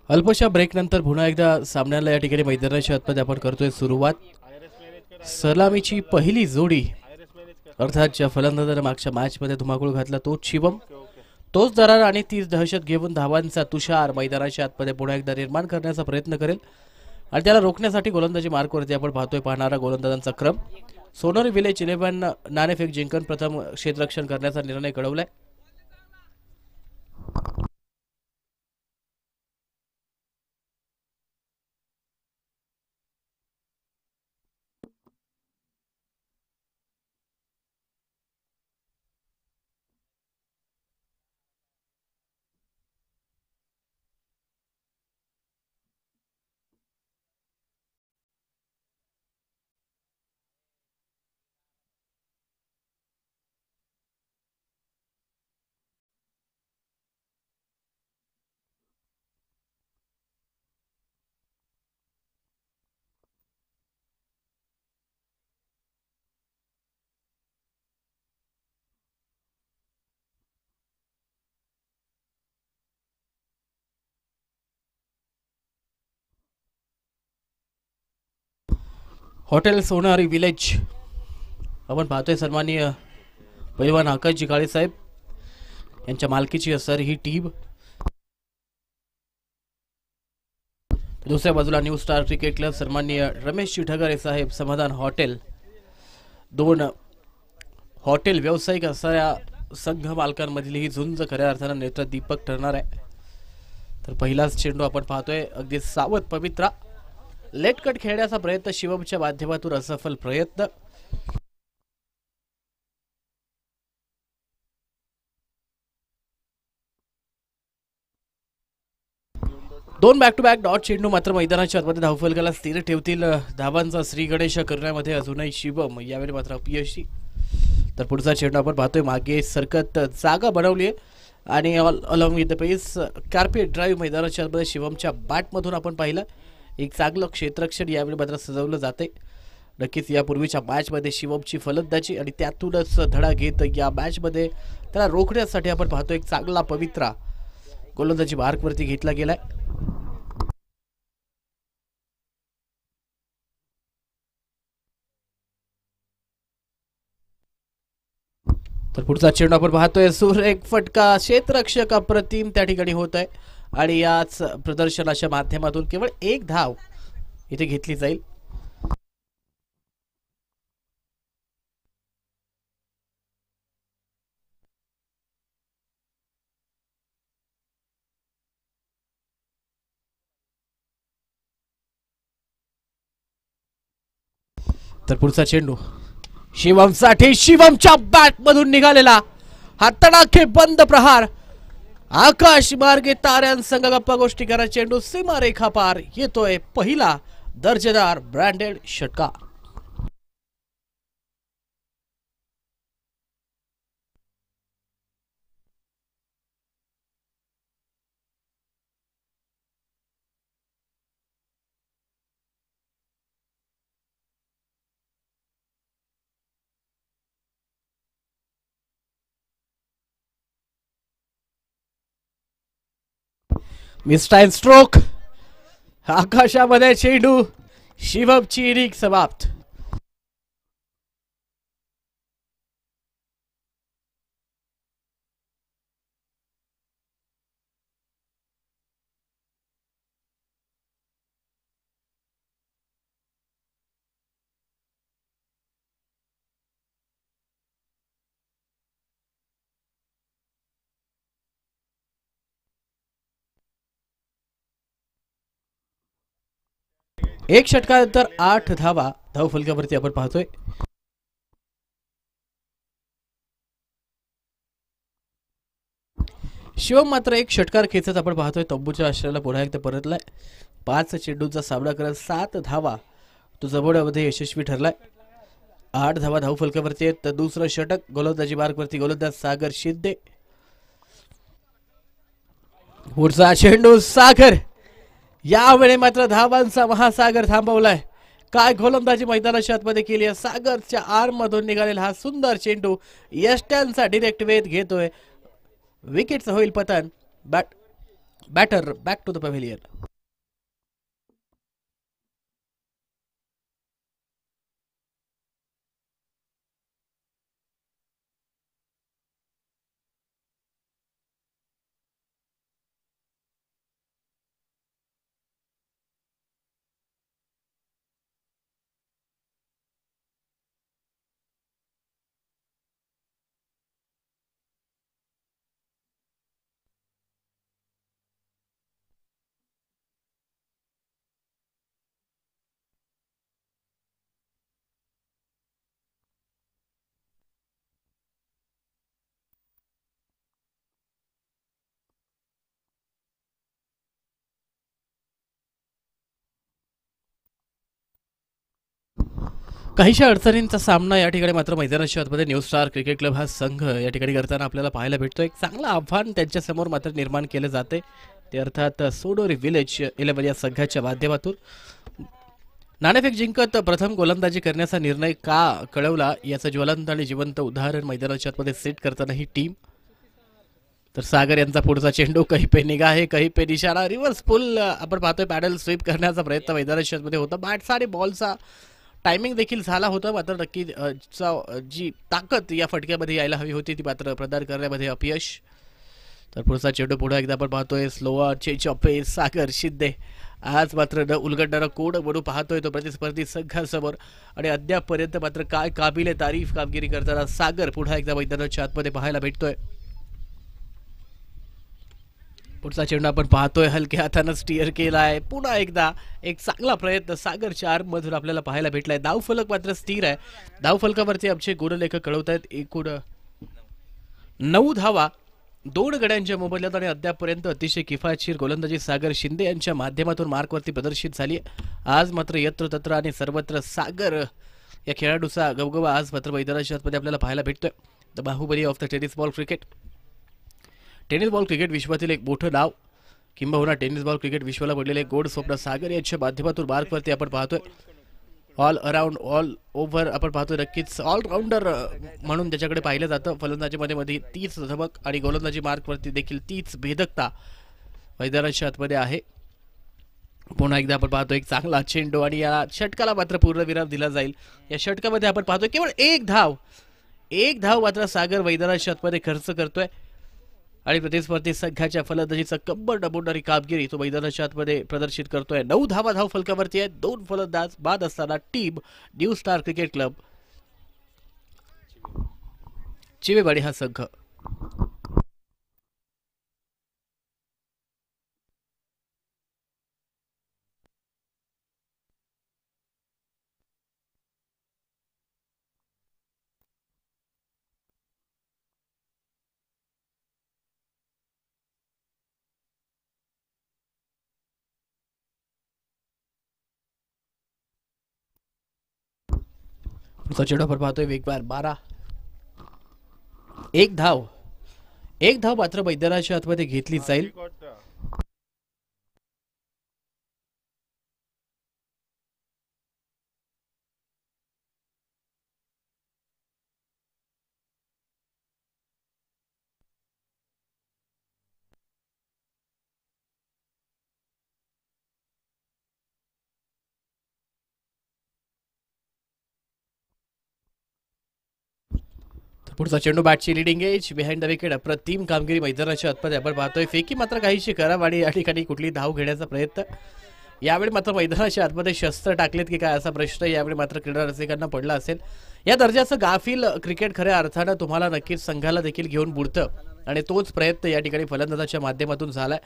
अल्पशा ब्रेक नंतर पुन्हा एकदा सामन्याला या ठिकाणी मैदानाच्या आतमध्ये आपण करतोय सुरुवात. सलामीची पहिली जोडी अर्थात ज्या फलंदाजाने मागच्या मॅचमध्ये धुमाकूळ घातला तोच शिवम, तोच दरार आणि तीच दहशत घेऊन धावांचा तुषार मैदानाच्या आतमध्ये पुन्हा एकदा निर्माण करण्याचा प्रयत्न करेल आणि त्याला रोखण्यासाठी गोलंदाजी मार्कवरती आपण पाहतोय पाहणारा गोलंदाजांचा क्रम. सोनोरी विलेज 11 नाणेफेक जिंकून प्रथम क्षेत्ररक्षण करण्याचा निर्णय कळवलाय. हॉटेल सोनारी विलेज आपण पाहतोय सन्माननीय पैलवान आकाशजी काळे साहेब यांच्या मालकीची असर ही टीम. दुसऱ्या बाजूला न्यू स्टार क्रिकेट क्लब सन्माननीय रमेश ठगरे साहेब समाधान हॉटेल, दोन हॉटेल व्यावसायिक असणाऱ्या संघ मालकांमधील ही झुंज खऱ्या अर्थानं नेत्र दीपक ठरणार आहे. तर पहिलाच चेंडू आपण पाहतोय अगदी सावध पवित्रा लेट कट खेळण्याचा प्रयत्न शिवमच्या माध्यमातून असफल प्रयत्न. दोन बॅक टू बॅक डॉट चेंडू मात्र मैदानाच्या आतमध्ये धावफलकाला स्थिर ठेवतील. धावांचा श्री गणेश करण्यामध्ये अजूनही शिवम यावेळी मात्र अपयशी. तर पुढचा चेंडू आपण पाहतोय मागे सरकत जागा बनवली आहे आणि along with the pace carpet drive मैदानाच्या आतमध्ये शिवमच्या बॅटमधून आपण पाहिलं एक चांगलं क्षेत्ररक्षण यावेळी मात्र सजवलं जाते. नक्कीच यापूर्वीच्या मॅचमध्ये शिवमची फलंदाजी आणि त्यातूनच धडा घेत या मॅचमध्ये त्याला रोखण्यासाठी आपण पाहतो एक चांगला पवित्रा गोलंदाजी मार्कवरती घेतला गेलाय. तर पुढचा चेंडू आपण पाहतोय सुरेख फटका क्षेत्ररक्षक अप्रतिम त्या ठिकाणी होत आहे आणि याच प्रदर्शनाच्या माध्यमातून केवळ एक धाव इथे घेतली जाईल. तर पुढचा चेंडू शिवमसाठी शिवमच्या बॅट मधून निघालेला हा तडाखे बंद प्रहार आकाश मार्गे ताऱ्यांसंग गप्पा गोष्टी करा चेंडू सीमारेखा पार येतोय पहिला दर्जेदार ब्रँडेड षटकार. मिस्टाईन स्ट्रोक आकाशामध्ये चेंडू शिवमची इनिंग समाप्त. एक षटकानंतर 8 धावा धावफलकावरती आपण पाहतोय. शिवम मात्र एक षटकार खेचत आपण पाहतोय तंबूच्या आश्रयाला पुन्हा एकदा परतलाय. 5 चेंडूंचा सामना करत 7 धावा तो जबोड्यामध्ये यशस्वी ठरलाय. 8 धावा धावफलकावरती आहेत. तर दुसरं षटक गोलंदाजी मार्कवरती गोलंदाज सागर शिंदे. पुढचा चेंडू सागर यावेळी मात्र धावांचा महासागर थांबवलाय. काय गोलंदाजी मैदानाच्या आतमध्ये केली आहे. सागरच्या आर्म मधून निघालेला हा सुंदर चेंडू यष्ट्यांचा डिरेक्ट वेध घेतोय. विकेटचं होईल पतन. Bat batter back to the pavilion. काहीशा अडचणींचा सामना या ठिकाणी मात्र मैदानाच्या आतमध्ये न्यू स्टार क्रिकेट क्लब हा संघ या ठिकाणी करताना आपल्याला पाहायला भेटतो. एक चांगलं आव्हान त्यांच्यासमोर मात्र निर्माण केलं जाते, ते अर्थात सोडोरी विलेज 11 या संघाच्या माध्यमातून. नाणेफेक जिंकत प्रथम गोलंदाजी करण्याचा निर्णय का कळवला याचं ज्वलंत आणि जिवंत उदाहरण मैदानाच्या आतमध्ये सेट करताना ही टीम. तर सागर यांचा पुढचा चेंडू कही पे निघा आहे, कही पे निशाणा, रिव्हर्स पुल आपण पाहतोय. पॅडल स्वीप करण्याचा प्रयत्न मैदानाच्या आतमध्ये होता. बॅटचा आणि बॉलचा टायमिंग देखील झाला होता, मात्र नक्की जी ताकद या फटक्यामध्ये यायला हवी होती ती मात्र प्रदान करण्यामध्ये अपयश. तर पुढचा चेंडू पुढे एकदा आपण पाहतोय. स्लोअर चेंज ऑफ पेस सागर शिंदे आज मात्र न उलगडणारा कोड बनू पाहतोय तो प्रतिस्पर्धी संघासमोर. आणि अद्यापपर्यंत मात्र काय काबिले तारीफ कामगिरी करताना सागर पुन्हा एकदा मैदानाच्या आतमध्ये पाहायला भेटतोय. पुढचा चेंडू आपण पाहतोय हलक्या हातानं स्टीअर केला आहे. पुन्हा एकदा एक चांगला प्रयत्न सागरच्या आर्ममधून आपल्याला पाहायला भेटलाय. धावफलक मात्र स्थिर आहे. धावफलकावरती आमचे गुणलेखक कळवत आहेत एकूण 9 धावा 2 गड्यांच्या मोबदल्यात. आणि अद्यापपर्यंत अतिशय किफायतशीर गोलंदाजी सागर शिंदे यांच्या माध्यमातून मार्कवरती प्रदर्शित झाली आहे. आज मात्र यत्र तत्र आणि सर्वत्र सागर या खेळाडूचा गवगवा आज मात्र मैदानाच्या आतमध्ये आपल्याला पाहायला भेटतोय. The Baahubali of the tennis ball cricket. Tennis ball cricket विश्वातील एक मोठं नाव, किंबहुना टेनिस बॉल क्रिकेट विश्वाला पडलेले एक गोड स्वप्न सागर यांच्या माध्यमातून मार्कवरती आपण पाहतोय. ऑल अराउंड ऑल ओव्हर आपण पाहतोय. नक्कीच ऑलराऊंडर म्हणून त्याच्याकडे पाहिलं जातं. फलंदाजीमध्ये मध्ये तीच धमक आणि गोलंदाजी मार्कवरती देखील तीच भेदकता मैदानाच्या आतमध्ये आहे. पुन्हा एकदा आपण पाहतोय एक चांगला चेंडू आणि या षटकाला मात्र पूर्णविराम दिला जाईल. या षटकामध्ये आपण पाहतोय केवळ एक धाव मात्र सागर मैदानाच्या आतमध्ये खर्च करतोय. आणि प्रतिस्पर्धी संघाच्या फलंदाजीचा कंबर डबोडणारी कामगिरी तो मैदानाच्या आतमध्ये प्रदर्शित करतोय. 9 धावा धाव फलकावरती आहेत. 2 फलंदाज बाद असताना team new star cricket club Chivewadi हा संघ. पुढचा चेंडू आपण पाहतोय वेगवार 12. एक धाव मात्र मैदानाच्या आतमध्ये घेतली जाईल. पुढचा चेंडू बॅटची leading edge behind the wicket. अप्रतिम कामगिरी मैदानाच्या आतमध्ये आपण पाहतोय. फेकी मात्र काहीशी खराब आणि या ठिकाणी कुठली धाव घेण्याचा प्रयत्न. यावेळी मात्र मैदानाच्या आतमध्ये शस्त्र टाकलेत की काय असा प्रश्न यावेळी मात्र क्रीडा रसिकांना पडला असेल. या दर्जाचं गाफील क्रिकेट खऱ्या अर्थानं तुम्हाला नक्कीच संघाला देखील घेऊन बुडतं आणि तोच प्रयत्न या ठिकाणी फलंदाजाच्या माध्यमातून झालाय.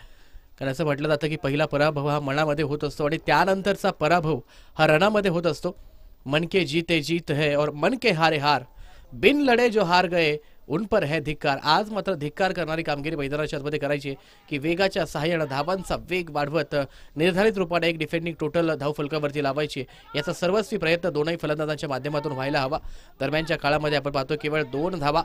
कारण असं म्हटलं जातं की पहिला पराभव हा मनामध्ये होत असतो आणि त्यानंतरचा पराभव हा रणामध्ये होत असतो. मन के जीते जीत है और मन के हारे हार, बिन लढे जो हार गए उन पर है धिक्कार. आज मात्र धिक्कार करणारी कामगिरी मैदानाच्या आतमध्ये करायची की वेगाच्या सहाय्यानं धावांचा वेग वाढवत निर्धारित रूपाने एक डिफेंडिंग टोटल धावफलकावरती लावायची. याचा सर्वस्वी प्रयत्न दोनही फलंदाजांच्या माध्यमातून व्हायला हवा. दरम्यानच्या काळामध्ये आपण पाहतो केवळ 2 धावा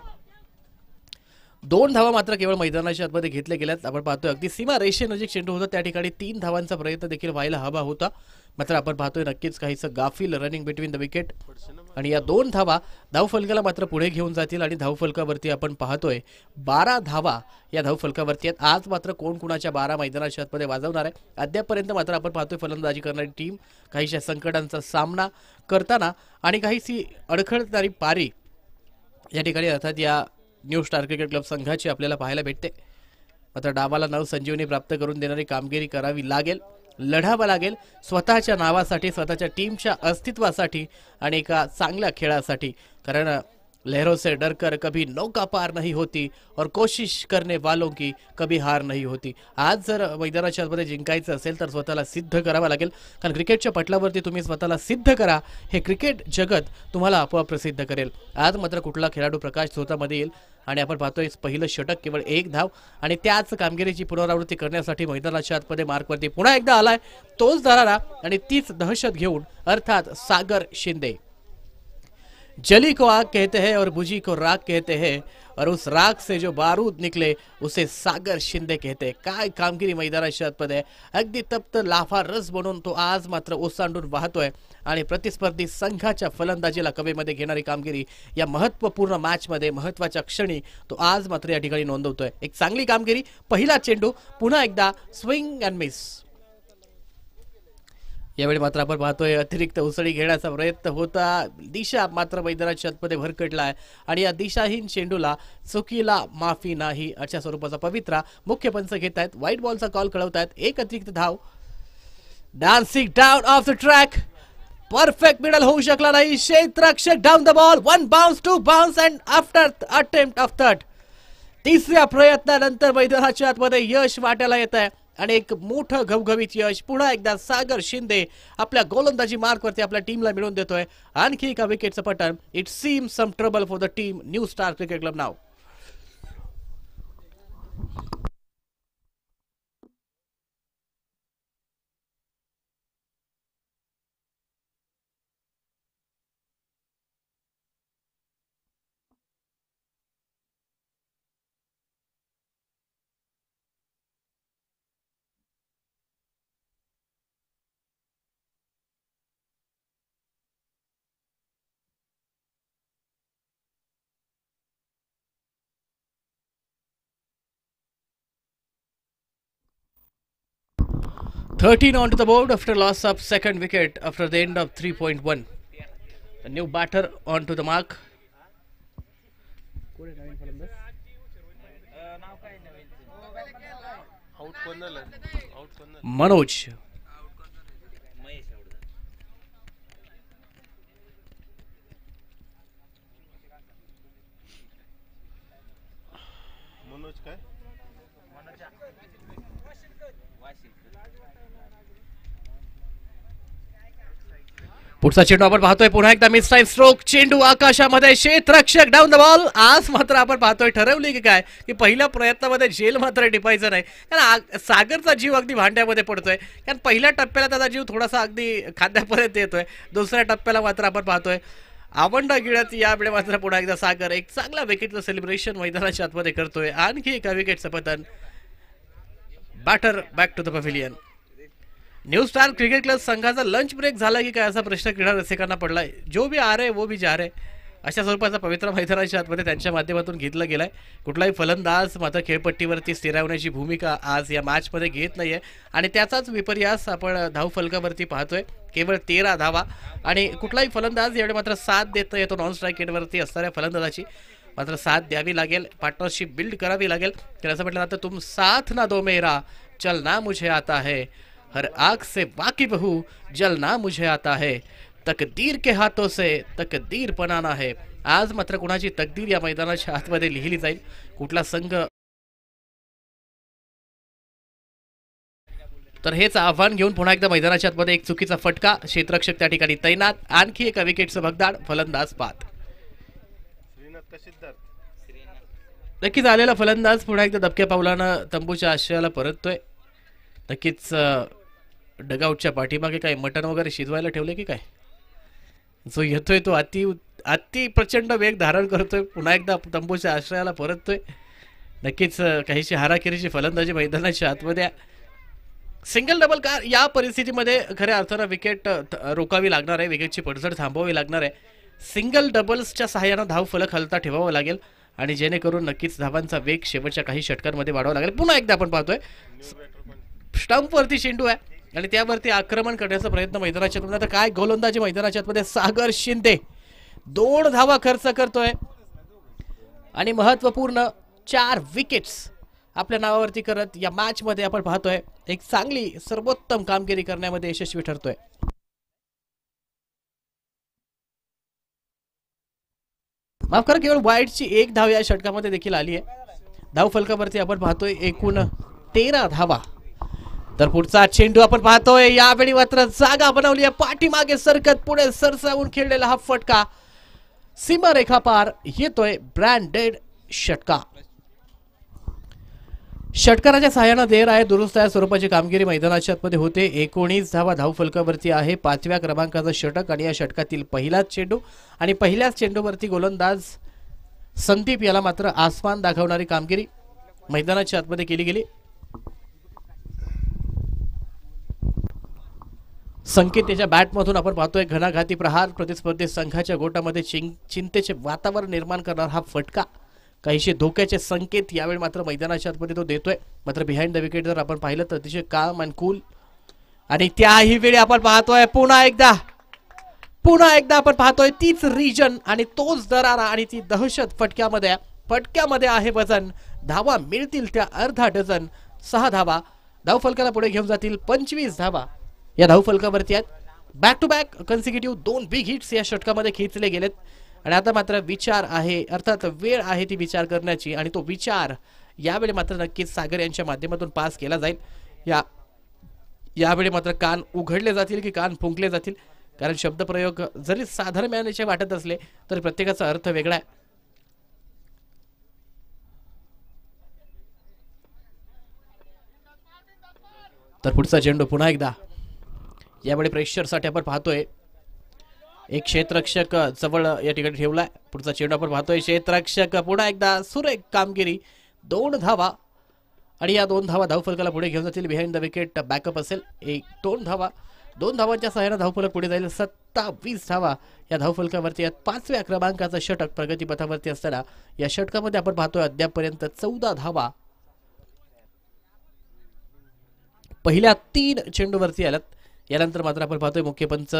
2 धावा मात्र केवळ मैदानाच्या आतमध्ये घेतल्या गेल्यात. आपण पाहतोय अगदी सीमा रेषेनजीक चेंडू होता, त्या ठिकाणी 3 धावांचा प्रयत्न देखील व्हायला हवा होता, मात्र आपण पाहतोय नक्कीच काहीसं गाफील रनिंग बिटवीन द विकेट. आणि या 2 धावा धावफलकाला मात्र पुढे घेऊन जातील आणि धावफलकावरती आपण पाहतोय 12 धावा या धावफलकावरती आहेत. आज मात्र कोण कुणाच्या 12 मैदानाच्या आतमध्ये वाजवणार आहे अद्यापपर्यंत मात्र आपण पाहतोय फलंदाजी करणारी टीम काहीशा संकटांचा सामना करताना आणि काहीशी अडखळणारी पारी या ठिकाणी अर्थात या न्यू स्टार क्रिकेट क्लब संघाची आपल्याला पाहायला भेटते. मात्र डावाला नवसंजीवनी प्राप्त करून देणारी कामगिरी करावी लागेल, लढावं लागेल स्वतःच्या नावासाठी, स्वतःच्या टीमच्या अस्तित्वासाठी आणि एका चांगल्या खेळासाठी. कारण लहरों से डरकर कभी नौका पार नहीं होती और कोशिश करने वालों की कभी हार नहीं होती. आज जर मैदानाच्या आतमध्ये जिंकायचं असेल तर स्वतःला सिद्ध करावं लागेल, कारण क्रिकेटच्या पटलावरती तुम्ही स्वतःला सिद्ध करा, हे क्रिकेट जगत तुम्हाला आपोआप प्रसिद्ध करेल. आज मात्र कुठला खेळाडू प्रकाश झोतामध्ये येईल आणि आपण पाहतोय पहिलं षटक केवळ 1 धाव आणि त्याच कामगिरीची पुनरावृत्ती करण्यासाठी मैदानाच्या आतमध्ये मार्कवरती पुन्हा एकदा आलाय तोच दरारा आणि तीच दहशत घेऊन अर्थात सागर शिंदे. जली को आग कहते हैं और बुझी को राख कहते हैं और उस राख से जो बारूद निकले उसे सागर शिंदे कहते हैं. काय कामगिरी मैदानाच्या आतमध्ये अगदी तप्त लाफा रस बनून तो आज मात्र ओसांडून वाहतोय आणि प्रतिस्पर्धी संघाच्या फलंदाजीला कवेमध्ये घेणारी कामगिरी या महत्त्वपूर्ण मॅचमध्ये महत्त्वाच्या क्षणी तो आज मात्र या ठिकाणी नोंदवतोय. एक चांगली कामगिरी, पहिला चेंडू पुन्हा एकदा स्विंग अँड मिस. यावेळी मात्र आपण पाहतोय अतिरिक्त उसळी घेण्याचा प्रयत्न होता, दिशा मात्र मैदानाच्या आतमध्ये भरकटला आहे आणि या दिशाहीन चेंडूला चुकीला माफी नाही अशा स्वरूपाचा पवित्रा मुख्य पंच घेत आहेत. व्हाईट बॉलचा कॉल कळवतायत. एक अतिरिक्त धाव. Dancing down off the track, perfect middle होऊ शकला नाही. क्षेत्ररक्षक down the ball, 1 bounce 2 bounce and after attempt of third. तिसऱ्या प्रयत्नानंतर मैदानाच्या आतमध्ये यश वाट्याला येत आहे आणि एक मोठं घवघवीत यश पुन्हा एकदा सागर शिंदे आपल्या गोलंदाजी मार्कवरती आपल्या टीमला मिळवून देतोय. आणखी एका विकेटचं पतन. It seems some trouble for the team new star cricket Club नाव. "13 onto the board after loss of second wicket after the end of 3.1. A new batter onto the mark. Manoj. काय पुढचा चेंडू आपण पाहतोय पुन्हा एकदा मिस टाइम स्ट्रोक. चेंडू आकाशामध्ये, क्षेत्ररक्षक डाऊन द बॉल. आज मात्र आपण पाहतोय ठरवली की काय की पहिल्या प्रयत्नामध्ये झेल मात्र टिपायचं नाही, कारण सागरचा जीव अगदी भांड्यामध्ये पडतोय. कारण पहिल्या टप्प्याला त्याचा जीव थोडासा अगदी खांद्यापर्यंत येतोय, दुसऱ्या टप्प्याला मात्र आपण पाहतोय आवंडा गिळत यावेळी मात्र पुन्हा एकदा सागर एक चांगला विकेटचं सेलिब्रेशन मैदानाच्या आतमध्ये करतोय. आणखी एका विकेटचं पतन. Batter back to the pavilion. New star cricket Club संघाचा लंच ब्रेक झाला की काय असा प्रश्न क्रीडा रसिकांना पडलाय. जो भी आ रहे वो भी जा रहे अशा स्वरूपाचा पवित्र मैदानाच्या आतमध्ये त्यांच्या माध्यमातून घेतला गेलाय. कुठलाही फलंदाज मात्र खेळपट्टीवरती स्थिरावण्याची भूमिका आज या मॅचमध्ये घेत नाहीये आणि त्याचाच विपर्यास आपण धावफलकावरती पाहतोय. केवळ 13 धावा आणि कुठलाही फलंदाज यावेळी मात्र साथ देत नाही. तो नॉन स्ट्राईक एंडवरती असणाऱ्या फलंदाजाची मात्र साथ द्यावी लागेल, पार्टनरशिप बिल्ड करावी लागेल. तर असं म्हटलं जातं, तुम साथ ना दो मेरा चलना मुझे आता है, हर आग से वाकिफ हूँ जलना मुझे आता है, तकदीर के हाथों से तकदीर बनाना है. आज मात्र कुणाची तकदीर या मैदानाच्या आतमध्ये लिहिली जाईल, कुठला संघ, तर हेच आव्हान घेऊन पुन्हा एकदा मैदानाच्या आतमध्ये एक चुकीचा फटका. क्षेत्ररक्षक त्या ठिकाणी तैनात. आणखी एका विकेटचं भगदाड. फलंदाज बाद. नक्कीच आलेला फलंदाज पुन्हा एकदा दबक्या पावलानं तंबूच्या आश्रयाला परततोय. नक्कीच डगआउटच्या पाठीमागे काय मटण वगैरे शिजवायला ठेवले की काय. जो येतोय तो अति प्रचंड वेग धारण करतोय, पुन्हा एकदा तंबूच्या आश्रयाला परततोय. नक्कीच काहीशी हाराकिरीची फलंदाजी मैदानाच्या आतमध्ये. सिंगल डबल कार या परिस्थितीमध्ये खऱ्या अर्थानं विकेट रोकावी लागणार आहे, विकेटची पडझड थांबवावी लागणार आहे. सिंगल डबल्सच्या सहाय्यानं धाव फलक हलता ठेवावं लागेल आणि जेणेकरून नक्कीच धावांचा वेग शेवटच्या काही षटकांमध्ये वाढवावा लागेल. पुन्हा एकदा आपण पाहतोय स्टंपवरती चेंडू आहे आणि त्यावरती आक्रमण करण्याचा प्रयत्न मैदानाच्या आतमध्ये. आता काय गोलंदाजी मैदानाच्या आतमध्ये सागर शिंदे 2 धावा खर्च करतोय आणि महत्वपूर्ण 4 विकेट्स आपल्या नावावरती करत या मॅच मध्ये आपण पाहतोय एक चांगली सर्वोत्तम कामगिरी करण्यामध्ये यशस्वी ठरतोय. माफ करा, केवळ वाईटची 1 धाव या षटकामध्ये देखील आली आहे. धाव फलकावरती आपण पाहतोय एकूण 13 धावा. तर पुढचा चेंडू आपण पाहतोय यावेळी मात्र जागा बनवली आहे, पाठीमागे सरकत पुढे सरसावून खेळलेला हा फटका सीमारेखा पार येतोय. ब्रँडेड षटका. षटकाराच्या सहाय्यानं देर आहे दुरुस्त आहे स्वरूपाची कामगिरी मैदानाच्या आतमध्ये होते. 19 धावा धाव फलकावरती आहे. 5व्या क्रमांकाचा षटक आणि या षटकातील पहिलाच चेंडू आणि पहिल्याच चेंडूवरती गोलंदाज संदीप याला मात्र आसमान दाखवणारी कामगिरी मैदानाच्या आतमध्ये केली गेली. संकेत त्याच्या बॅटमधून आपण पाहतोय घणाघाती प्रहार. प्रतिस्पर्धी संघाच्या गोटामध्ये चिंतेचे वातावरण निर्माण करणार हा फटका. काहीशे धोक्याचे संकेत यावेळी मात्र मैदानाच्या आतमध्ये तो देतोय. मात्र बिहाइंड द विकेट जर आपण पाहिलं तर अतिशय काम अँड कूल आणि त्याही वेळी आपण पाहतोय पुन्हा एकदा आपण पाहतोय तीच रिजन आणि तोच दरारा आणि ती दहशत फटक्यामध्ये आहे वजन. धावा मिळतील त्या अर्धा डझन. 6 धावा धावफलकाला पुढे घेऊन जातील. 25 धावा या धावफलकावरती आहेत. Back to back consecutive 2 big hits या षटकामध्ये खेचले गेलेत आणि आता मात्र विचार आहे, अर्थात वेळ आहे ती विचार करण्याची आणि तो विचार यावेळी मात्र नक्कीच सागर यांच्या माध्यमातून पास केला जाईल. यावेळी मात्र कान उघडले जातील की कान फुंकले जातील, कारण शब्दप्रयोग जरी साधारण वाटत असले तरी प्रत्येकाचा अर्थ वेगळा आहे. तर पुढचा चेंडू पुन्हा एकदा यावेळी प्रेशरसाठी आपण पाहतोय एक क्षेत्ररक्षक जवळ या ठिकाणी ठेवलाय. पुढचा चेंडू आपण पाहतोय क्षेत्ररक्षक पुन्हा एकदा सुरेख कामगिरी. 2 धावा आणि या 2 धावा धावफलकाला पुढे घेऊन जातील. बिहाइंड द विकेट बॅकअप असेल. 2 धावांच्या सहाय्याने धावफलक पुढे जाईल. 27 धावा या धावफलकावरती आहेत. 5व्या क्रमांकाचा षटक प्रगतीपथावरती असताना या षटकामध्ये आपण पाहतोय अद्यापपर्यंत 14 धावा पहिल्या 3 चेंडूवरती आल्यात. यानंतर मात्र आपण पाहतोय मुख्य पंच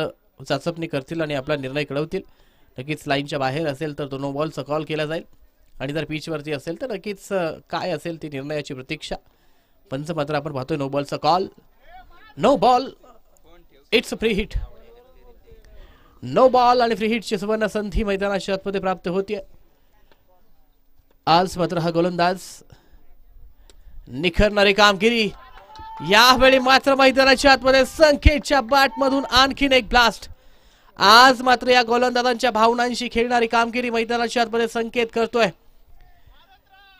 चाचपणी करतील आणि आपला निर्णय कळवतील. नक्कीच लाईनच्या बाहेर असेल तर तो नो बॉलचा कॉल केला जाईल आणि जर पिचवरती असेल तर नक्कीच काय असेल ती निर्णयाची प्रतीक्षा. पंच मात्र आपण पाहतोय नो बॉलचा call. No ball, it's free hit. No ball आणि फ्री हिटची सुवर्ण संधी मैदानाच्या आतमध्ये प्राप्त होतीये. आज मात्र हा गोलंदाज निखरणारी कामगिरी. यावेळी मात्र मैदानाच्या आतमध्ये संकेतच्या बॅटमधून आणखीन एक ब्लास्ट. आज मात्र या गोलंदाजांच्या भावनांशी खेळणारी कामगिरी मैदानाच्या आतमध्ये संकेत करतोय.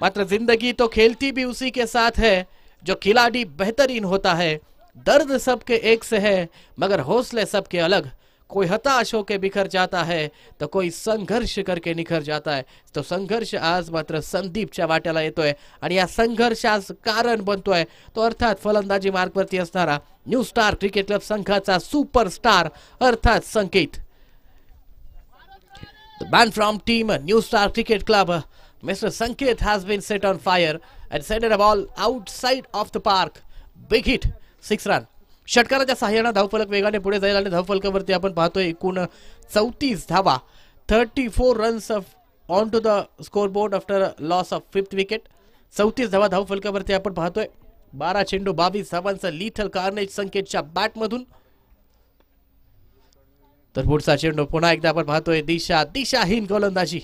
मात्र जिंदगी तो खेलती भी उसी के साथ है, जो खिलाड़ी बेहतरीन होता है. दर्द सबके एक से है मगर हौसले सबके अलग. कोई हताश होके बिखर जाता है तो कोई संघर्ष करके निखर जाता है. तो संघर्ष आज मात्र संदीपच्या वाट्याला येतोय आणि या संघर्षास कारण बनतोय तो अर्थात फलंदाजी मार्गवरती असणारा न्यू स्टार क्रिकेट क्लब संघाचा सुपरस्टार अर्थात संकेत. The man from team New Star Cricket Club, Mr. Sanket has been set on fire and sent a ball outside of the park. Big hit, 6 run. षटकाराच्या सहाय्याने धावफलक वेगाने पुढे जाईल आणि धावफलकावरती आपण पाहतोय एकूण 34 धावा. 34 runs on to the scoreboard after loss of 5th wicket. 34 धावा धावफलकावरती आपण पाहतोय. 12 चेंडू 22 धावांचा लिथल कार्नेज संकेतच्या बॅटमधून. तर पुढचा चेंडू पुन्हा एकदा आपण पाहतोय दिशाहीन गोलंदाजी.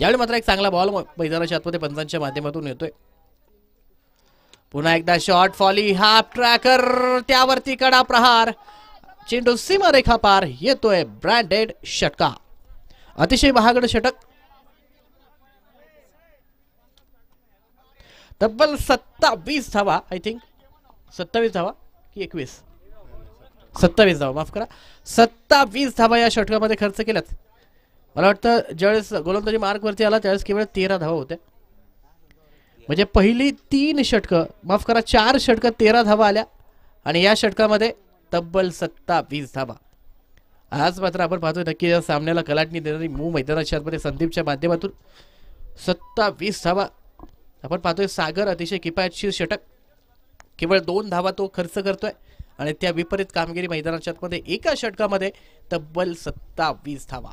यावेळी मात्र एक चांगला बॉल मैदानाच्या आतमध्ये पंचांच्या माध्यमातून येतोय. पुन्हा एकदा शॉर्ट फॉली हाफ ट्रॅकर त्यावरती कडा प्रहार. चेंडू सीमारेखा पार येतोय. ब्रँडेड षटका. अतिशय महागड षटक. तब्बल 27 धावा, आय थिंक 27 धावा की 21, 27 धावा, माफ करा, 27 धावा या षटकामध्ये खर्च केल्यात. मला वाटतं ज्यावेळेस गोलंदाजी मार्कवरती आला त्यावेळेस केवळ 13 धावा होत्या. म्हणजे पहिली 3 षटकं, माफ करा 4 षटकं 13 धावा आल्या आणि या षटकामध्ये तब्बल 27 धावा. आज मात्र आपण पाहतोय नक्की या सामन्याला कलाटणी देणारी मूव मैदानाच्या आतमध्ये संदीपच्या माध्यमातून 27 धावा. आपण पाहतोय सागर अतिशय किफायतशीर षटक, केवळ 2 धावा तो खर्च करतोय आणि त्या विपरीत कामगिरी मैदानाच्या आतमध्ये एका षटकामध्ये तब्बल 27 धावा.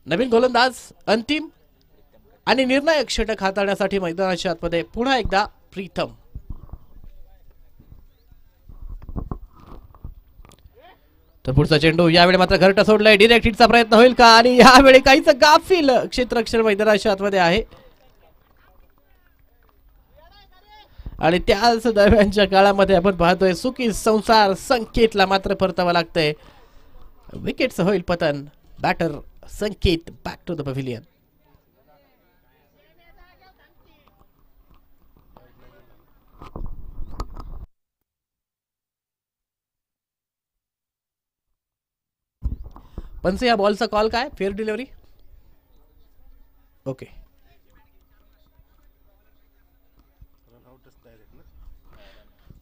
नवीन गोलंदाज अंतिम आणि निर्णायक षटक हाताळण्यासाठी मैदानाच्या आतमध्ये पुन्हा एकदा प्रीतम. तर पुढचा चेंडू यावेळी मात्र घरटा सोडलाय. डिरेक्ट हिटचा प्रयत्न होईल का? आणि यावेळी काहीच गाफील क्षेत्ररक्षण मैदानाच्या आतमध्ये आहे आणि त्याच दरम्यानच्या काळामध्ये आपण पाहतोय सुखी संसार संकेतला मात्र परतावा लागतंय. विकेटचं होईल पतन. Batter Sanket back to the pavilion. पंच या बॉलचा कॉल काय? Fair delivery. ओके.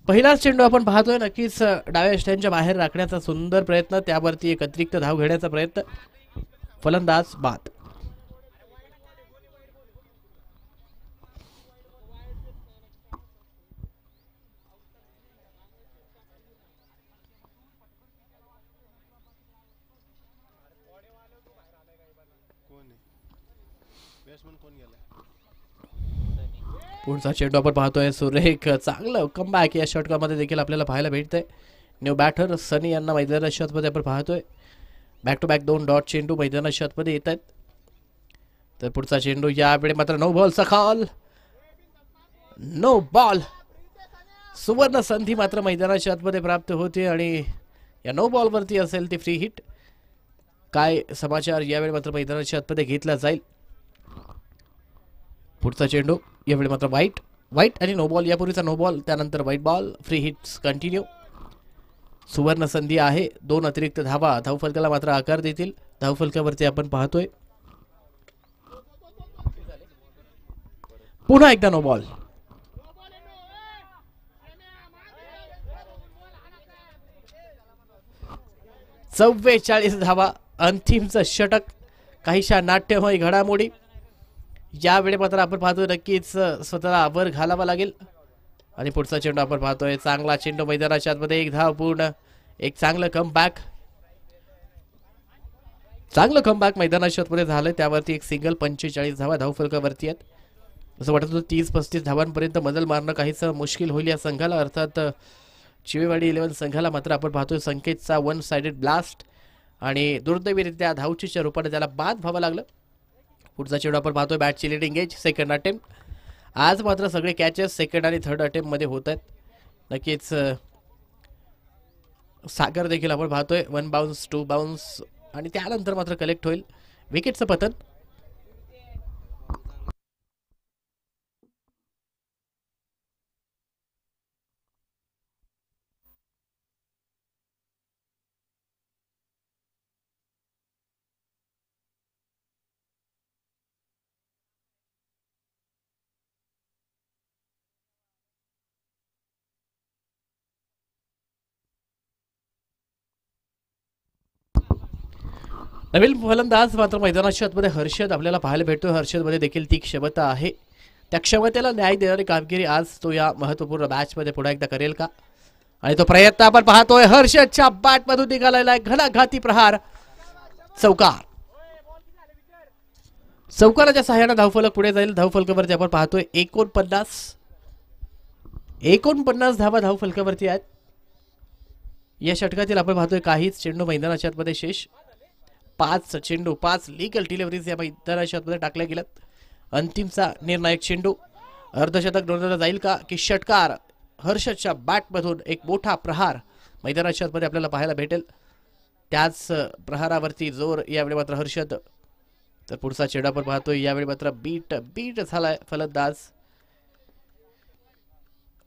पहिलाच चेंडू आपण पाहतोय नक्कीच डाव्या स्टँडच्या बाहेर राखण्याचा सुंदर प्रयत्न, त्यावरती एक अतिरिक्त धाव घेण्याचा प्रयत्न. फलंदाज बाद. पुढचा चेंडू आपण पाहतोय सुरेख चांगलं कमबॅक या षटकामध्ये देखील आपल्याला पाहायला भेटतंय. न्यू बॅटर सनी यांना मैदानाच्या आतमध्ये आपण पाहतोय. बॅक टू बॅक 2 डॉट चेंडू मैदानाच्या आतमध्ये येत आहेत. तर पुढचा चेंडू यावेळी मात्र नो बॉलचा कॉल. No ball. सुवर्ण संधी मात्र मैदानाच्या आतमध्ये प्राप्त होते आणि या नो बॉल वरती असेल ती फ्री हिट. काय समाचार यावेळी मात्र मैदानाच्या आतमध्ये घेतला जाईल. पुढचा चेंडू यावेळी मात्र वाईट आणि नो बॉल. यापूर्वीचा नो बॉल, त्यानंतर white ball. Free hits continue. सुवर्ण संधी आहे. 2 अतिरिक्त धावा धावफलकाला मात्र आकार देतील. धावफलकावरती आपण पाहतोय पुन्हा एकदा नो बॉल. चव्वेचाळीस धावा. अंतिमचं षटक. काहीशा नाट्यमय घडामोडी. यावेळी मात्र आपण पाहतोय नक्कीच स्वतःला वर घालावा लागेल. आणि पुढचा चेंडू आपण पाहतोय चांगला चेंडू मैदानाच्या आतमध्ये. 1 धाव पूर्ण. एक चांगलं कमबॅक. चांगलं कमबॅक मैदानाच्या आतमध्ये झालंय. त्यावरती एक सिंगल. 45 धावा धावफलकावरती आहेत. असं वाटत होतं 30-35 धावांपर्यंत मजल मारणं काहीच मुश्किल होईल या संघाला, अर्थात चिवेवाडी 11 संघाला. मात्र आपण पाहतोय संकेतचा 1 साइडेड ब्लास्ट आणि दुर्दैवीरित्या धावचीच्या रूपाने त्याला बाद व्हावं लागलं. पुढचा चेंडू आपण पाहतोय बॅटची लीडिंग एज. Second attempt. आज मात्र सगळे कॅचेस सेकंड आणि थर्ड अटेम्प्ट मध्ये होत आहेत. नक्कीच सागर देखील आपण पाहतोय 1 बाउन्स 2 बाउन्स आणि त्यानंतर मात्र कलेक्ट होईल. विकेटचं पतन. नवीन फलंदाज मात्र मैदानाच्या आतमध्ये हर्षद आपल्याला पाहायला भेटतो. हर्षदमध्ये देखील ती क्षमता आहे. त्या क्षमतेला न्याय देणारी कामगिरी आज तो या महत्त्वपूर्ण मॅचमध्ये पुन्हा एकदा करेल का? आणि तो प्रयत्न आपण पाहतोय. हर्षदच्या बॅटमधून निघालेला घणाघाती प्रहार. चौकार. चौकाराच्या सहाय्याने धावफलक पुढे जाईल. धावफलकावरती आपण पाहतोय 49 धावा धावफलकावरती आहेत. या षटकातील आपण पाहतोय काहीच चेंडू मैदानाच्या आतमध्ये शेष. 5 चेंडू 5 लीगल डिलिव्हरीज या मैदानाच्या आतमध्ये टाकल्या गेल्यात. अंतिमचा निर्णायक चेंडू. अर्धशतक नोंदवला जाईल का की षटकार? हर्षदच्या बॅटमधून एक मोठा प्रहार मैदानाच्या आतमध्ये आपल्याला पाहायला भेटेल. त्याच प्रहारावरती जोर यावेळी मात्र हर्षद. तर पुढचा चेंडू आपण पाहतोय यावेळी मात्र बीट झालाय फलंदाज.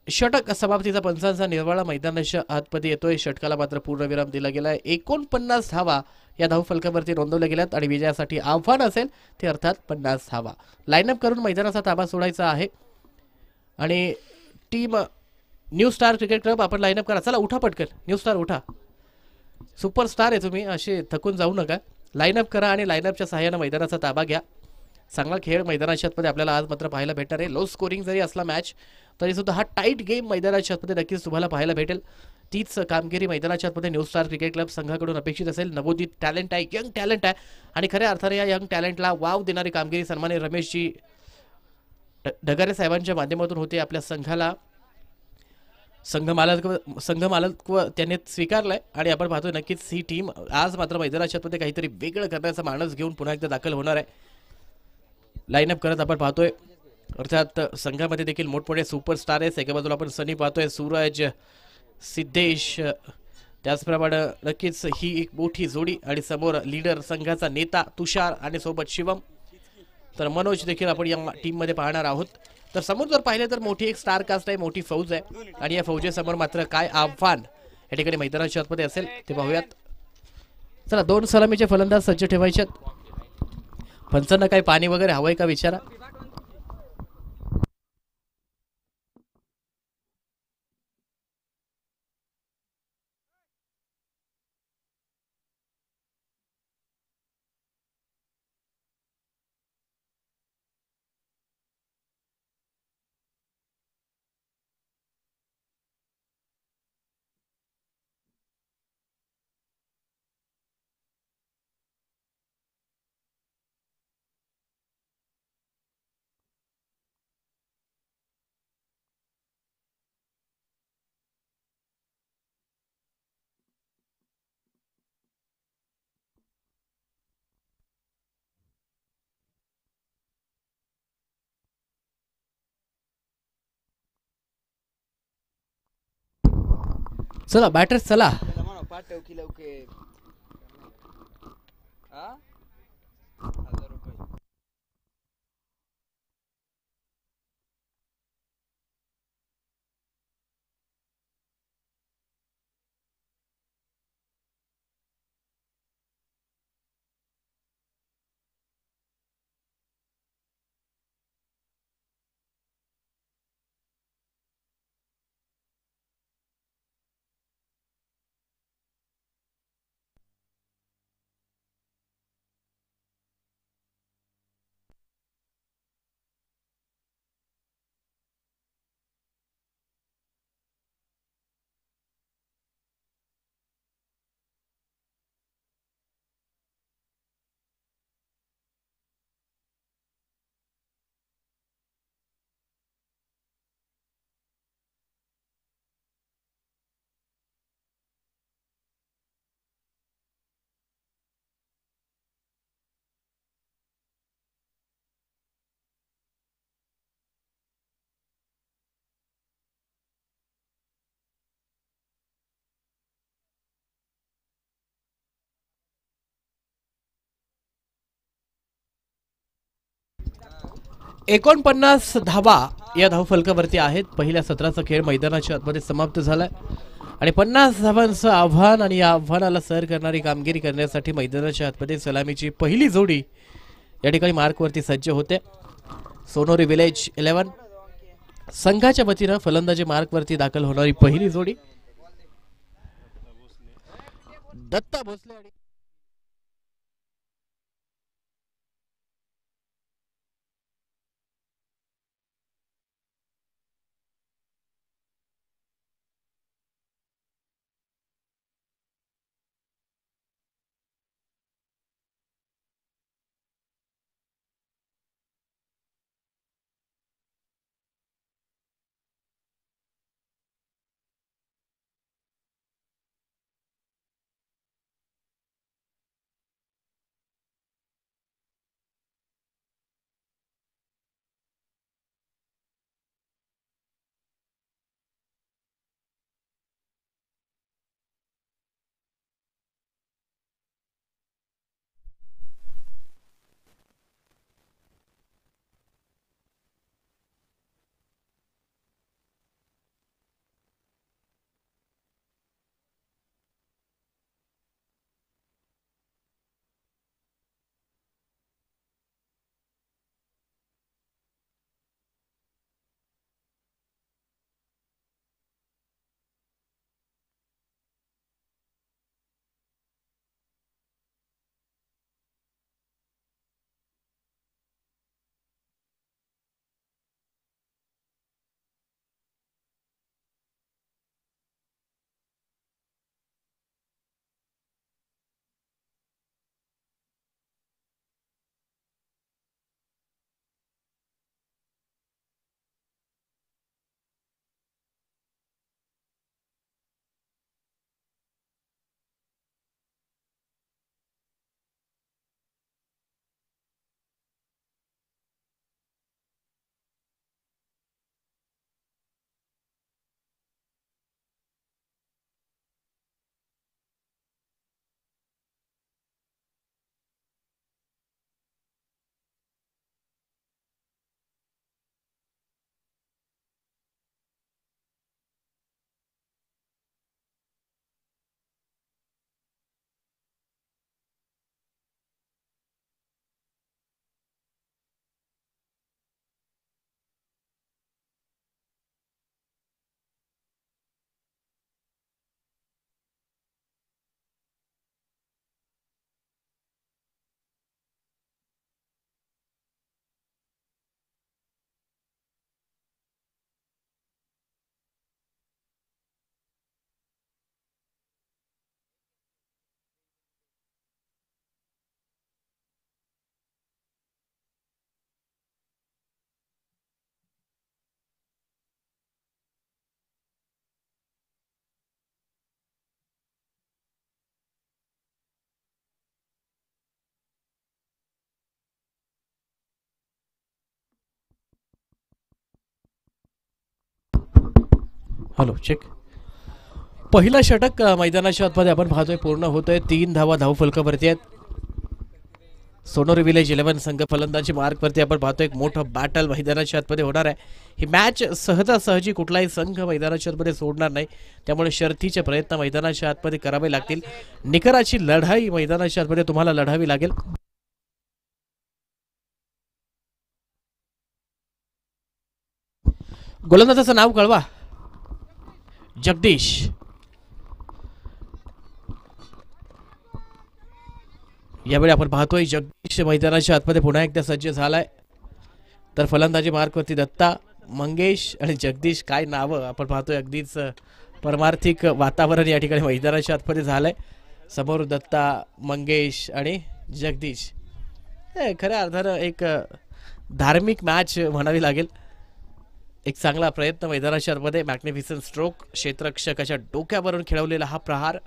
षटक समाप्तीचा पंचांचा निर्वाळा मैदानाच्या आतमध्ये येतोय. षटकाला मात्र पूर्णविराम दिला गेलाय. 49 धावा या धावफलकावरती नोंदवल्या गेल्यात आणि विजयासाठी आव्हान असेल ते अर्थात 50 धावा. लाईनअप करून मैदानाचा ताबा सोडायचा आहे आणि team new star cricket club आपण लाईनअप करा. चला उठा पटकन, न्यू स्टार उठा, सुपरस्टार आहे तुम्ही, असे थकून जाऊ नका. लाईनअप करा आणि लाईनअपच्या सहाय्यानं मैदानाचा ताबा घ्या. चांगला खेळ मैदानाच्या आतमध्ये आपल्याला आज मात्र पाहायला भेटणार आहे. लो स्कोरिंग जरी असला मॅच तरी सुद्धा हा टाईट गेम मैदानाच्या आतमध्ये नक्कीच तुम्हाला पाहायला भेटेल. तीच कामगिरी मैदानाच्या आतमध्ये न्यू स्टार क्रिकेट क्लब संघाकडून अपेक्षित असेल. नवोदित टॅलेंट आहे, यंग टॅलेंट आहे आणि खऱ्या अर्थाने या यंग टॅलेंटला वाव देणारी कामगिरी सन्मान्य रमेशजी ढगारे साहेबांच्या माध्यमातून होते. आपल्या संघाला संघ मालक त्याने स्वीकारलाय आणि आपण पाहतोय नक्कीच ही टीम आज मात्र मैदानाच्या आतमध्ये काहीतरी वेगळं करण्याचा मानस घेऊन पुन्हा एकदा दाखल होणार आहे. लाईनअप करत आपण पाहतोय अर्थात संघामध्ये देखील मोठमोठे सुपरस्टार आहेत. एका बाजूला आपण सनी पाहतोय, सूरज, सिद्धेश, त्याचप्रमाणे नक्कीच ही एक मोठी जोडी आणि समोर लीडर संघाचा नेता तुषार आणि सोबत शिवम, तर मनोज देखील आपण या टीम मध्ये पाहणार आहोत. तर समोर जर पाहिले तर मोठी एक स्टार कास्ट आहे, मोठी फौज आहे आणि या फौजेसमोर मात्र काय आव्हान या ठिकाणी मैदानाच्या आतमध्ये असेल ते पाहूयात. चला 2 सलामीचे फलंदाज सज्ज ठेवायचे. पंचांना काही पाणी वगैरे हवंय का विचारा. चला बॅटर्स चला. एकोणपन्नास धावा या धावफलकावरती आहेत. पहिल्या सत्राचा खेळ मैदानाच्या आतमध्ये समाप्त झालाय आणि 50 धावांचं आव्हान आणि या आव्हानाला सर करणारी कामगिरी करण्यासाठी मैदानाच्या आतमध्ये सलामीची पहिली जोडी या ठिकाणी मार्कवरती सज्ज होते. सोनोरी विलेज 11 संघाच्या वतीनं फलंदाजी मार्कवरती दाखल होणारी पहिली जोडी दत्ता भोसले आणि हॅलो चेक. पहिला षटक मैदानाच्या आतमध्ये आपण पाहतोय पूर्ण होतोय. 3 धावा धावफलकावरती आहेत. सोनोरी विलेज 11 संघ फलंदाजी मार्कवरती आपण पाहतोय. एक मोठं बॅटल मैदानाच्या आतमध्ये होणार आहे. ही मॅच सहजासहजी कुठलाही संघ मैदानाच्या आतमध्ये सोडणार नाही. त्यामुळे शर्थीचे प्रयत्न मैदानाच्या आतमध्ये करावे लागतील. निकराची लढाई मैदानाच्या आतमध्ये तुम्हाला लढावी लागेल. गोलंदाजाचं नाव कळवा. जगदीश. यावेळी आपण पाहतोय जगदीश मैदानाच्या आतमध्ये पुन्हा एकदा सज्ज झालाय. तर फलंदाजी मार्कवरती दत्ता, मंगेश आणि जगदीश. काय नावं आपण पाहतोय. अगदीच परमार्थिक वातावरण या ठिकाणी मैदानाच्या आतमध्ये झालंय. समोर दत्ता, मंगेश आणि जगदीश. खऱ्या अर्थानं एक धार्मिक मॅच म्हणावी लागेल. एक चांगला प्रयत्न मैदानाच्या आतमध्ये. Magnificent stroke. क्षेत्ररक्षकाच्या डोक्यावरून खेळवलेला हा प्रहार.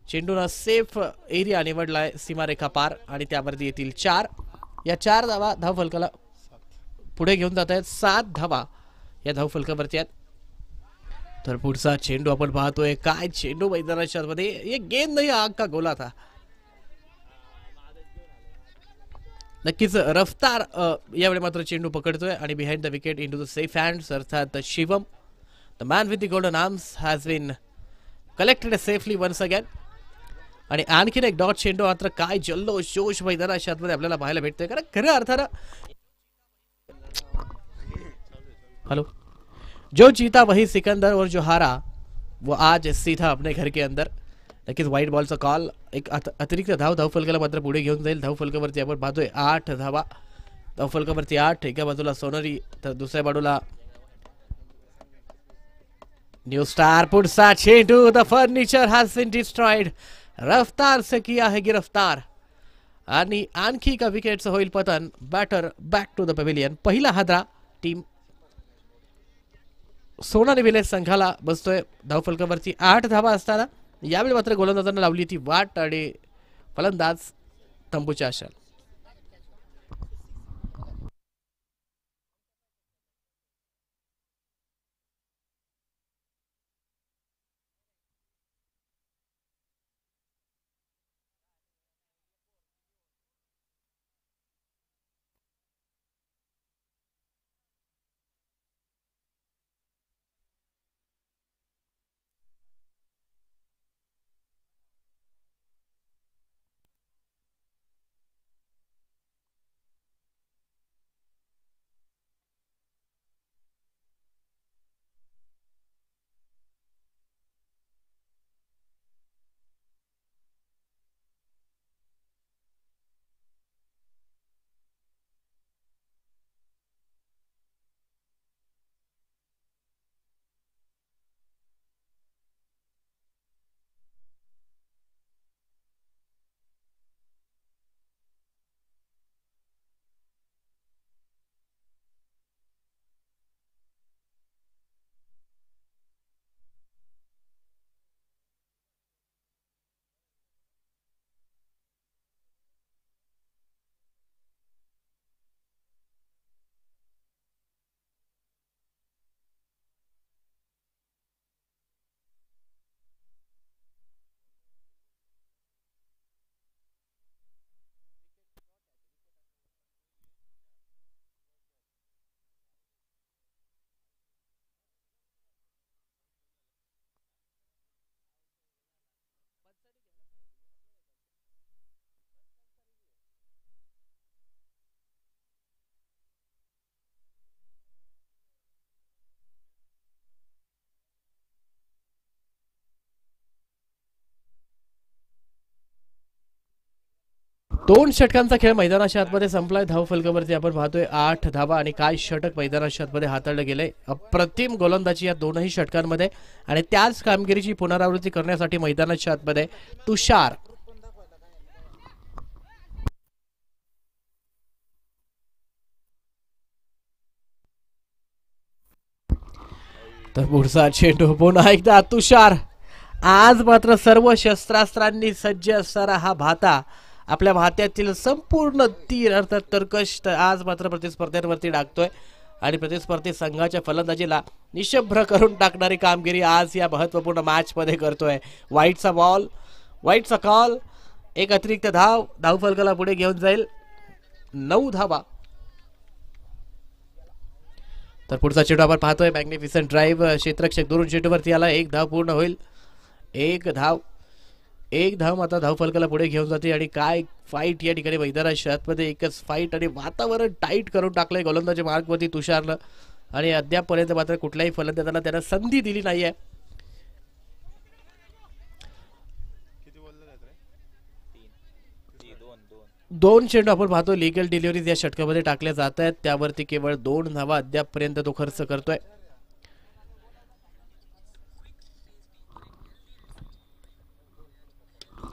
चेंडूनं सेफ एरिया निवडलाय, सीमारेखा पार, आणि त्यावरती येतील 4. या 4 धावा धावफलकाला पुढे घेऊन जात आहेत. 7 धावा या धावफलकावरती आहेत. तर पुढचा चेंडू आपण पाहतोय. काय चेंडू मैदानाच्या आतमध्ये. ये गेंद नाही, आग का गोला था. नक्कीच रफ्तार यावेळी मात्र चेंडू पकडतोय आणि behind the wicket into the safe hands. अर्थात Shivam, the man with the golden arms, has been collected safely once again. आणि आणखीन एक डॉट चेंडू. मात्र काय जल्लोष जोश मैदानाच्या आतमध्ये आपल्याला पाहायला भेटतोय. कारण खऱ्या अर्थानं हेलो, जो जीता वही सिकंदर और जो हारा वो आज सीधा अपने घर के अंदर. नक्कीच वाईट बॉलचा कॉल. एक अतिरिक्त धावफलकाला मात्र पुढे घेऊन जाईल. धावफलकावरती आपण पाहतोय 8 धावा. धावफलकावरती 8. एका बाजूला सोनरी, तर दुसऱ्या बाजूला न्यू स्टार. पुढचा चेंडू. The furniture has been destroyed. रफ्तार से किया है गिरफ्तार. आणि आणखी एका विकेटचं होईल पतन. Batter back to the pavilion. पहिला हादरा टीम सोनाली विलेज संघाला बसतोय. धावफलकावरती 8 धावा असताना यावेळी मात्र गोलंदाजांना लावली ती वाट आणि फलंदाज तंबूच्या आशाल. दोन षटकांचा खेळ मैदानाच्या आतमध्ये संपलाय. धावफलकावरती आपण पाहतोय 8 धावा आणि काय षटक मैदानाच्या आतमध्ये हाताळलं गेलंय. अप्रतिम गोलंदाजी या दोनही षटकांमध्ये. आणि त्याच कामगिरीची पुनरावृत्ती करण्यासाठी मैदानाच्या आतमध्ये तुषार. तर पुढचा चेंडू पुन्हा एकदा तुषार. आज मात्र सर्व शस्त्रास्त्रांनी सज्ज असणारा हा भाता आपल्या भात्यातील संपूर्ण तीर अर्थात तर्कश आज मात्र प्रतिस्पर्ध्यांवरती डाकतोय. आणि प्रतिस्पर्धी संघाच्या फलंदाजीला निशब्द करून टाकणारी कामगिरी आज या महत्त्वपूर्ण मॅच मध्ये करतोय. वाईटचा बॉल, वाईटचा कॉल, एक अतिरिक्त धावफलकाला पुढे घेऊन जाईल 9 धावा. तर पुढचा चेंडू आपण पाहतोय, मॅग्निफिसंट ड्राईव्ह, क्षेत्ररक्षक दुरून चेंडूवरती आला, 1 धाव पूर्ण होईल. एक धाव मात्र धावफलकाला पुढे घेऊन जाते. आणि काय फाईट या ठिकाणी मैदानाच्या आतमध्ये, एकच फाईट आणि वातावरण टाईट करून टाकलंय गोलंदाजी मार्गवरती तुषारनं. आणि अद्यापपर्यंत मात्र कुठल्याही फलंदाजाला त्यानं संधी दिली नाहीये. दोन चेंडू आपण पाहतो लिगल डिलिव्हरीज या षटकामध्ये टाकल्या जात आहेत, त्यावरती केवळ 2 धावा अद्यापपर्यंत तो खर्च करतोय.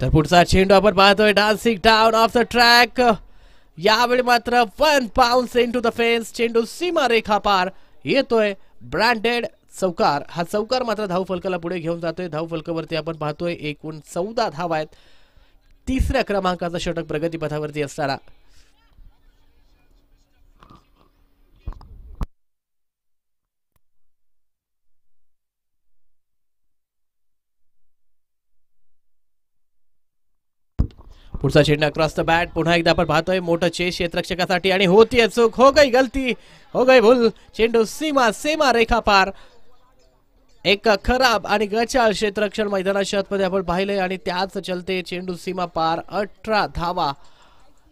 तर पुढचा चेंडू आपण पाहतोय, dancing down off the track. यावेळी मात्र 1 बाउन्स इनटू द फेन्स, चेंडू सीमा रेखा पार येतोय. ब्रँडेड चौकार, हा चौकार मात्र धावफलकाला पुढे घेऊन जातोय. धावफलकावरती आपण पाहतोय एकूण 14 धावा आहेत. 3ऱ्या क्रमांकाचा षटक प्रगतीपथावरती असताना पुढचा चेंडू अक्रॉस द बॅट. पुन्हा एकदा आपण पाहतोय मोठं चेस क्षेत्ररक्षकासाठी आणि होती चूक, हो गई गलती, हो गई भूल. चेंडू सीमा रेखा पार. एक खराब आणि गचाळ क्षेत्ररक्षण मैदानाच्या आतमध्ये आपण पाहिले आणि त्याच चलते चेंडू सीमा पार. 18 धावा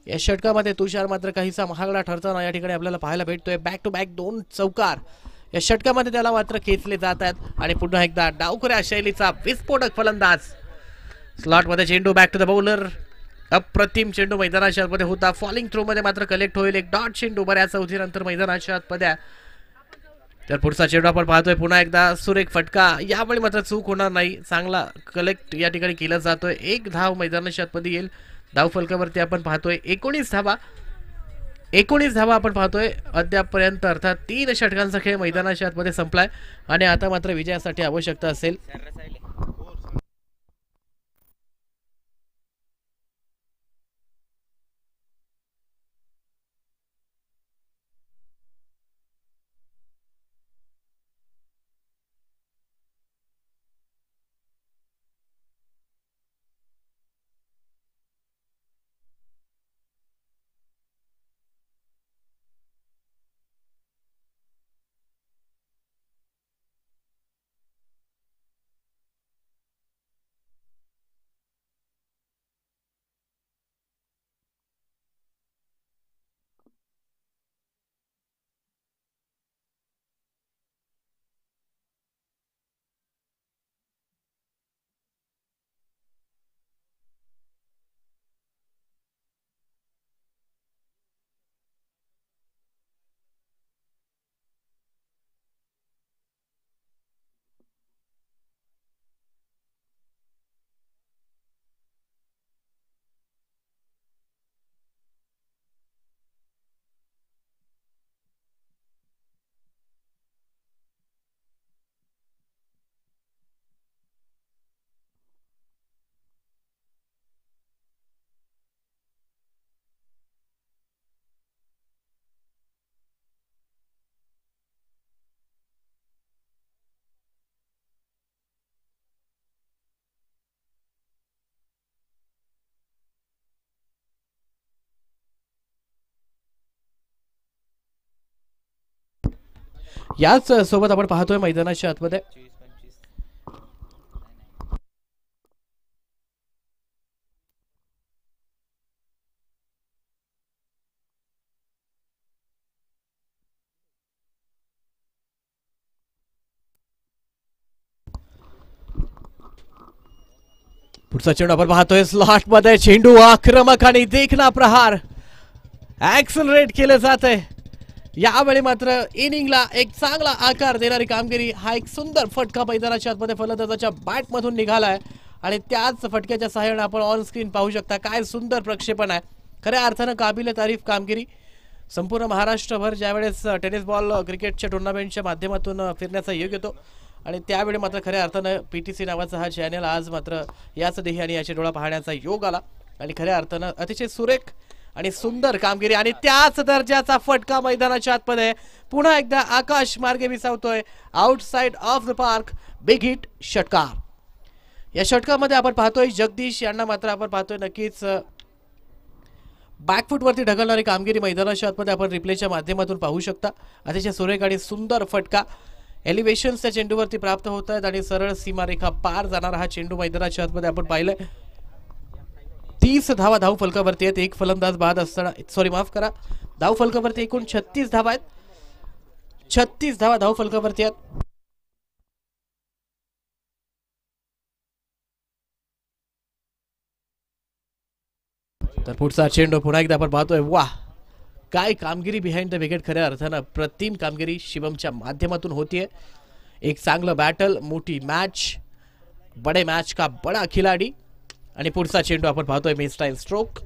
या षटकामध्ये. तुषार मात्र काहीसा महागडा ठरताना या ठिकाणी आपल्याला पाहायला भेटतोय. बॅक टू बॅक 2 चौकार या षटकामध्ये त्याला मात्र खेचले जात आहेत. आणि पुन्हा एकदा डावखुऱ्या शैलीचा विस्फोटक फलंदाज. स्लॉटमध्ये चेंडू बॅक टू द बॉलर. अप्रतिम चेंडू मैदानाच्या आतमध्ये होता. फॉलिंग थ्रो मध्ये मात्र कलेक्ट होईल. एक डॉट चेंडू बऱ्याच अवधीनंतर मैदानाच्या आतमध्ये. तर पुढचा चेंडू आपण पाहतोय पुन्हा एकदा सुरेख फटका. यावेळी मात्र चूक होणार नाही, चांगला कलेक्ट या ठिकाणी केला जातोय. 1 धाव मैदानाच्या आतमध्ये येईल. धावफलकावरती आपण पाहतोय 19 धावा आपण पाहतोय अद्यापपर्यंत. अर्थात 3 षटकांचा खेळ मैदानाच्या आतमध्ये संपलाय आणि आता मात्र विजयासाठी आवश्यकता असेल याच सोबत आपण पाहतोय मैदानाच्या आतमध्ये पुढचा चेंडू आपण पाहतोय स्लॉट मध्ये. चेंडू आक्रमक आणि देखना प्रहार ऍक्सलरेट केलं जात आहे. यावेळी मात्र इनिंगला एक चांगला आकार देणारी कामगिरी. हा एक सुंदर फटका मैदानाच्या आतमध्ये फलंदाजाच्या बॅट मधून निघालाय आणि त्याच फटक्याच्या सहाय्याने आपण ऑन स्क्रीन पाहू शकता. काय सुंदर प्रक्षेपण आहे. खऱ्या अर्थानं काबिल तारीफ कामगिरी. संपूर्ण महाराष्ट्रभर ज्यावेळेस टेनिस बॉल क्रिकेटच्या टुर्नामेंटच्या माध्यमातून फिरण्याचा योग येतो आणि त्यावेळी मात्र खऱ्या अर्थानं PTC नावाचा हा चॅनल आज मात्र याच देही आणि याचे डोळा पाहण्याचा योग आला आणि खऱ्या अर्थानं अतिशय सुरेख आणि सुंदर कामगिरी आणि त्याच दर्जाचा फटका मैदानाच्या आतमध्ये पुन्हा एकदा आकाश मार्गे विसावतोय. Outside off the park, big hit षटकार. या षटकामध्ये आपण पाहतोय जगदीश यांना मात्र आपण पाहतोय नक्कीच बॅकफूट वरती ढकलणारी कामगिरी मैदानाच्या आतमध्ये आपण रिप्लेच्या माध्यमातून पाहू शकता. अतिशय सुरेख आणि सुंदर फटका एलिव्हेशन्स त्या चेंडूवरती प्राप्त होत आहेत आणि सरळ सीमारेखा पार जाणारा हा चेंडू मैदानाच्या आतमध्ये आपण पाहिलंय. 30 धावा धाव फलकावरती आहेत. एक फलंदाज बाद असताना, सॉरी माफ करा, धाव फलकावरती एकूण 36 धावा आहेत. 36 धावा धाव फलकावरती आहेत. तर पुढचा चेंडू पुन्हा एकदा आपण पाहतोय. वाह, काय कामगिरी बिहाइंड द विकेट. खऱ्या अर्थानं प्रतिम कामगिरी शिवमच्या माध्यमातून होतीये. एक चांगलं बॅटल, मोठी मॅच, बडे मॅच का बडा खिलाडी. आणि पुढचा चेंडू आपण पाहतोय मिस टाइम स्ट्रोक.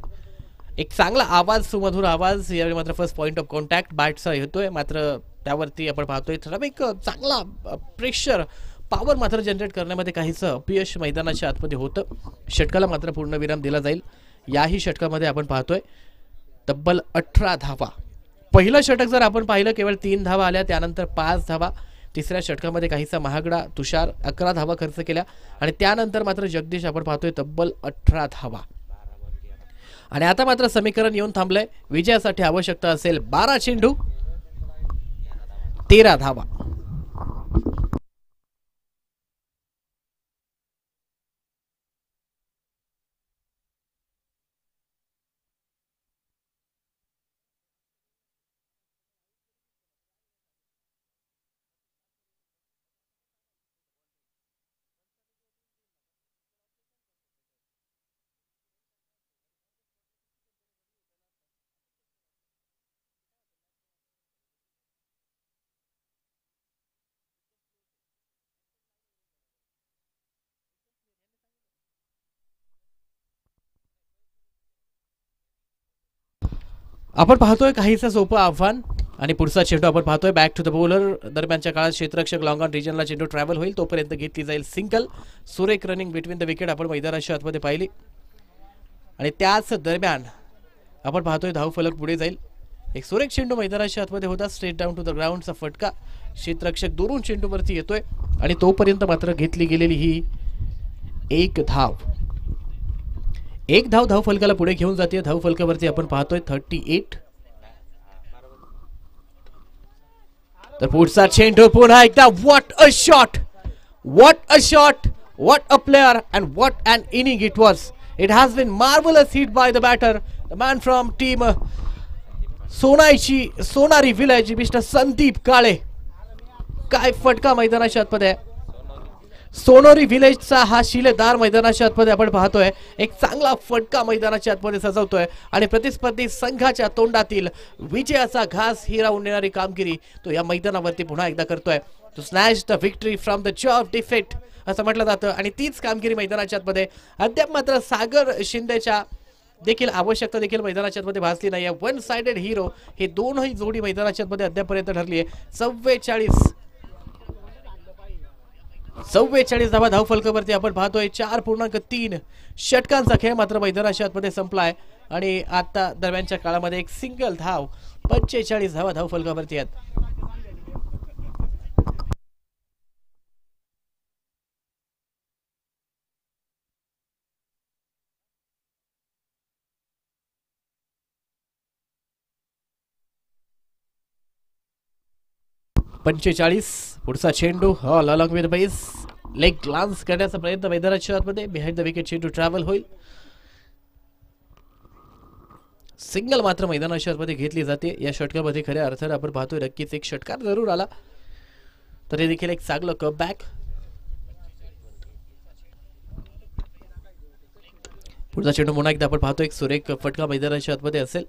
एक चांगला आवाज, सुमधुर आवाज. यावेळी मात्र फर्स्ट पॉइंट ऑफ कॉन्टॅक्ट बॅटचा येतोय, मात्र त्यावरती आपण पाहतोय ठराविक चांगला प्रेशर, पॉवर मात्र जनरेट करण्यामध्ये काहीसं अपयश मैदानाच्या आतमध्ये होतं. षटकाला मात्र पूर्णविराम दिला जाईल. याही षटकामध्ये आपण पाहतोय तब्बल 18 धावा. पहिलं षटक जर आपण पाहिलं केवळ 3 धावा आल्या, त्यानंतर 5 धावा. तिसऱ्या षटकामध्ये काहीसा महागडा तुषार 11 धावा खर्च केल्या आणि त्यानंतर मात्र जगदीश आपण पाहतोय तब्बल 18 धावा. आणि आता मात्र समीकरण येऊन थांबलंय. विजयासाठी आवश्यकता असेल 12 चेंडू 13 धावा. आपण पाहतोय काहीसं सोपं आव्हान. आणि पुढचा चेंडू आपण पाहतोय बॅक टू द बॉलर. दरम्यानच्या काळात क्षेत्ररक्षक लॉंग ऑन रिजनला चेंडू ट्रॅव्हल होईल तोपर्यंत घेतली जाईल सिंगल. सुरेख रनिंग बिटवीन द विकेट आपण मैदानाच्या आतमध्ये पाहिली. आणि त्याच दरम्यान आपण पाहतोय धाव फलक पुढे जाईल. एक सुरेख चेंडू मैदानाच्या आतमध्ये होता. स्ट्रेट डाऊन टू द ग्राउंडचा फटका. क्षेत्ररक्षक दुरून चेंडूवरती येतोय आणि तोपर्यंत मात्र घेतली गेलेली ही एक धाव. एक धाव धाव फलकाला पुढे घेऊन जाते. धाव फलकावरती आपण पाहतोय 38. तर पुढचा चेंडू पुन्हा एकदा. What a shot, what a shot, what a player and what an inning it was. It has been marvellous hit by the batter, the man from team Sonari village, mister Sandeep Kale. काय फटका मैदानाच्या आतमध्ये. सोनोरी विलेजचा हा शिलेदार मैदानाच्या आतमध्ये आपण पाहतोय. एक चांगला फटका मैदानाच्या आतमध्ये सजवतोय आणि प्रतिस्पर्धी संघाच्या तोंडातील विजयाचा घास हिरावून नेणारी कामगिरी तो या मैदानावरती पुन्हा एकदा करतोय. To snatch the victory from the jaw of defeat असं म्हटलं जातं. आणि तीच कामगिरी मैदानाच्या आतमध्ये अद्याप मात्र सागर शिंदेच्या देखील आवश्यकता देखील मैदानाच्या आतमध्ये भासली नाही. वन साइडेड हिरो हे दोनही जोडी मैदानाच्या आतमध्ये अद्यापर्यंत ठरली आहे. 44 धावा धाव फलकावरती आपण पाहतोय. 4.3 षटकांचा खेळ मात्र मैदानाच्या आतमध्ये संपलाय आणि आता दरम्यानच्या काळामध्ये एक सिंगल धाव. 45 धावा धाव फलकावरती आहेत. पुढचा चेंडू all along with base. Leg glance करण्याचा प्रयत्न मैदानाच्या आतमध्ये. बिहाइंड द विकेट चेंडू ट्रॅव्हल होईल. सिंगल मात्र मैदानाच्या आतमध्ये घेतली जाते. या षटकामध्ये खऱ्या अर्थाने आपण पाहतोय नक्कीच एक षटकार जरूर आला तर हे देखील एक चांगलं कमबॅक. पुढचा चेंडू पुन्हा एकदा आपण पाहतोय एक सुरेख फटका मैदानाच्या आतमध्ये असेल.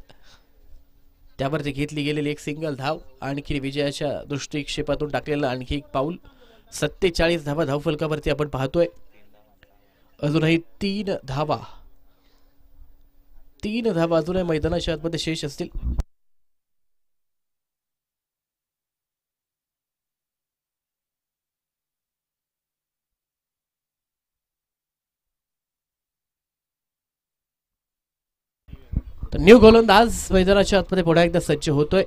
त्यावरती घेतली गेलेली एक सिंगल धाव. आणखी विजयाच्या दृष्टिक्षेपातून टाकलेलं आणखी एक पाऊल. 47 धावा धाव फलकावरती आपण पाहतोय. अजूनही 3 धावा अजूनही मैदानाच्या आतमध्ये शेष असतील. तर न्यू गोलंदाज मैदानाच्या आतमध्ये पुन्हा एकदा सज्ज होतोय.